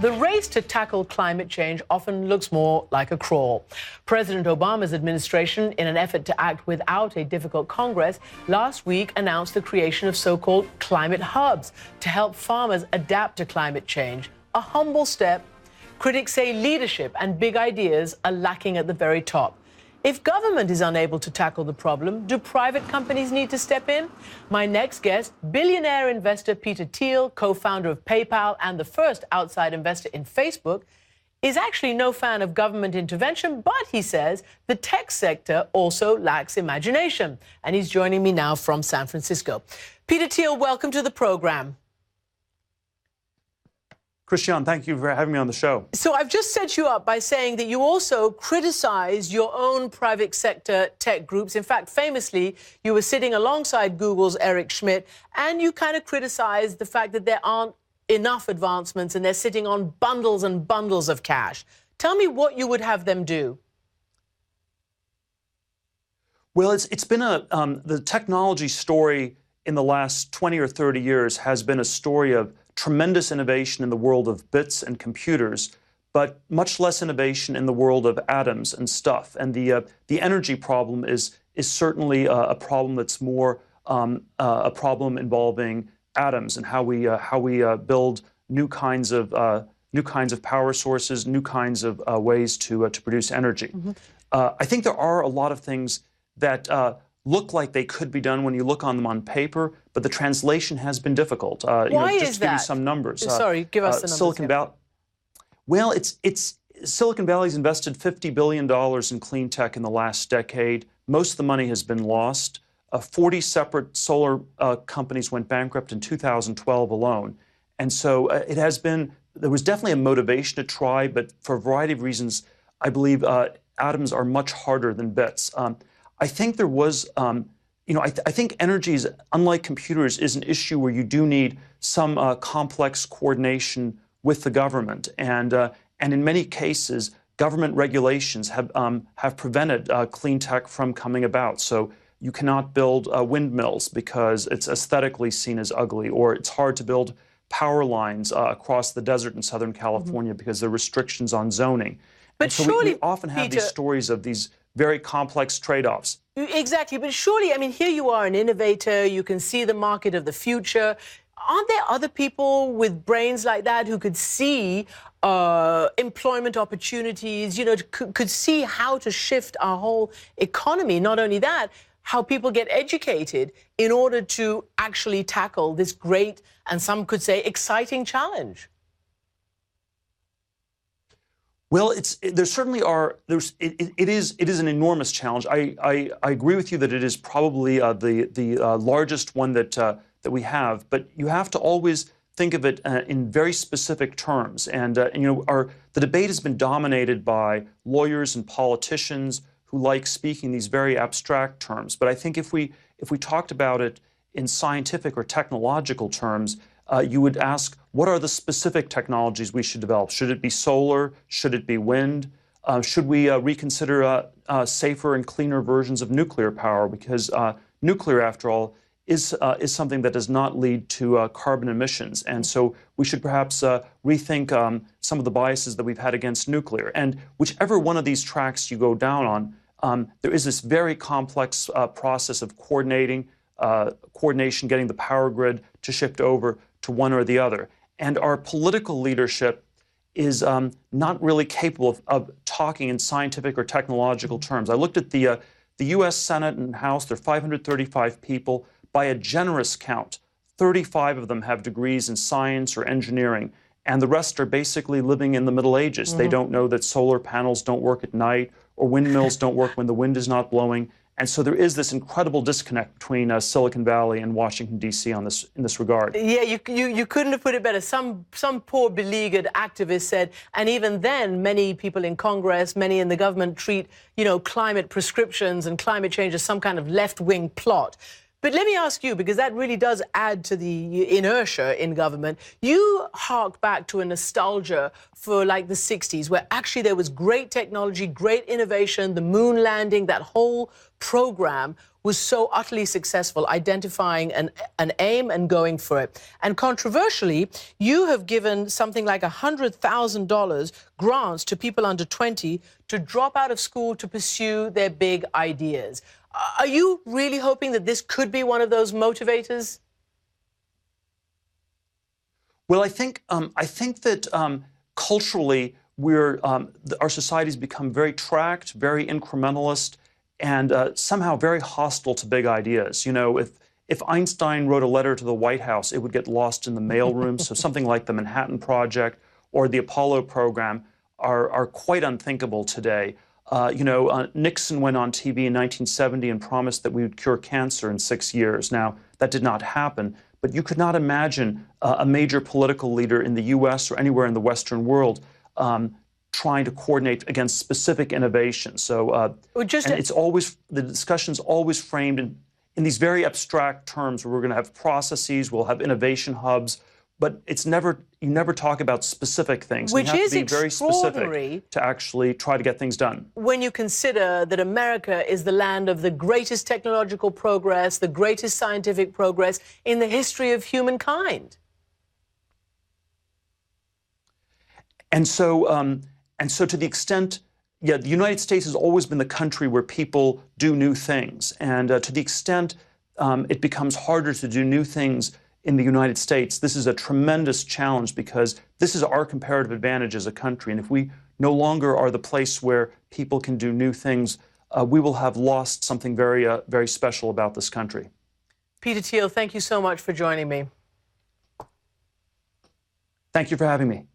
The race to tackle climate change often looks more like a crawl. President Obama's administration, in an effort to act without a difficult Congress, last week announced the creation of so-called climate hubs to help farmers adapt to climate change. A humble step. Critics say leadership and big ideas are lacking at the very top. If government is unable to tackle the problem, do private companies need to step in? My next guest, billionaire investor Peter Thiel, co-founder of PayPal and the first outside investor in Facebook, is actually no fan of government intervention, but he says the tech sector also lacks imagination. And he's joining me now from San Francisco. Peter Thiel, welcome to the program. Christiane, thank you for having me on the show. So I've just set you up by saying that you also criticize your own private sector tech groups. In fact, famously, you were sitting alongside Google's Eric Schmidt, and you kind of criticized the fact that there aren't enough advancements and they're sitting on bundles and bundles of cash. Tell me what you would have them do. Well, it's been the technology story in the last 20 or 30 years has been a story of tremendous innovation in the world of bits and computers, but much less innovation in the world of atoms and stuff. And the energy problem is certainly a problem that's more a problem involving atoms and how we build new kinds of power sources, new kinds of ways to produce energy. Mm-hmm. I think there are a lot of things that look like they could be done when you look on them on paper, but the translation has been difficult. Why just is to give that? you some numbers. Sorry, give us the numbers. Silicon Valley. Well, Silicon Valley's invested $50 billion in clean tech in the last decade. Most of the money has been lost. 40 separate solar companies went bankrupt in 2012 alone. And so there was definitely a motivation to try, but for a variety of reasons, I believe atoms are much harder than bits. I think there was, I think energy, unlike computers, is an issue where you do need some complex coordination with the government, and in many cases, government regulations have prevented clean tech from coming about. So you cannot build windmills because it's aesthetically seen as ugly, or it's hard to build power lines across the desert in Southern California because there are restrictions on zoning. But and so surely, we often have Peter, these stories of these very complex trade-offs. Exactly, but surely, I mean, here you are, an innovator, you can see the market of the future. Aren't there other people with brains like that who could see employment opportunities, could see how to shift our whole economy? Not only that, how people get educated in order to actually tackle this great, and some could say exciting challenge. Well, there certainly are. It is an enormous challenge. I agree with you that it is probably the largest one that we have. But you have to always think of it in very specific terms. And the debate has been dominated by lawyers and politicians who like speaking these very abstract terms. But I think if we talked about it in scientific or technological terms, you would ask, what are the specific technologies we should develop? Should it be solar? Should it be wind? Should we reconsider safer and cleaner versions of nuclear power? Because nuclear, after all, is something that does not lead to carbon emissions. And so we should perhaps rethink some of the biases that we've had against nuclear. And whichever one of these tracks you go down on, there is this very complex process of coordination, getting the power grid to shift over to one or the other. And our political leadership is not really capable of talking in scientific or technological terms. I looked at the U.S. Senate and House. There are 535 people. By a generous count, 35 of them have degrees in science or engineering, and the rest are basically living in the Middle Ages. Mm-hmm. They don't know that solar panels don't work at night or windmills don't work when the wind is not blowing. And so there is this incredible disconnect between Silicon Valley and Washington, D.C. in this regard. Yeah, you couldn't have put it better. Some poor beleaguered activist said, and even then, many people in Congress, many in the government treat, climate prescriptions and climate change as some kind of left-wing plot. But let me ask you, because that really does add to the inertia in government. You hark back to a nostalgia for like the 60s, where actually there was great technology, great innovation, the moon landing, that whole program was so utterly successful, identifying an aim and going for it. And controversially, you have given something like $100,000 grants to people under 20 to drop out of school to pursue their big ideas. Are you really hoping that this could be one of those motivators? Well, I think that culturally, our society's become very tracked, very incrementalist, and somehow very hostile to big ideas. You know, if Einstein wrote a letter to the White House, it would get lost in the mailroom. So something like the Manhattan Project or the Apollo program are quite unthinkable today. Nixon went on TV in 1970 and promised that we would cure cancer in 6 years. Now, that did not happen, but you could not imagine a major political leader in the U.S. or anywhere in the Western world trying to coordinate against specific innovation. So, and it's always, the discussion's always framed in these very abstract terms where we're going to have processes, we'll have innovation hubs, but it's never, you never talk about specific things. Which you have is to be very specific to actually try to get things done. When you consider that America is the land of the greatest technological progress, the greatest scientific progress in the history of humankind. And so to the extent, yeah, the United States has always been the country where people do new things. And to the extent it becomes harder to do new things in the United States, this is a tremendous challenge because this is our comparative advantage as a country. And if we no longer are the place where people can do new things, we will have lost something very, very special about this country. Peter Thiel, thank you so much for joining me. Thank you for having me.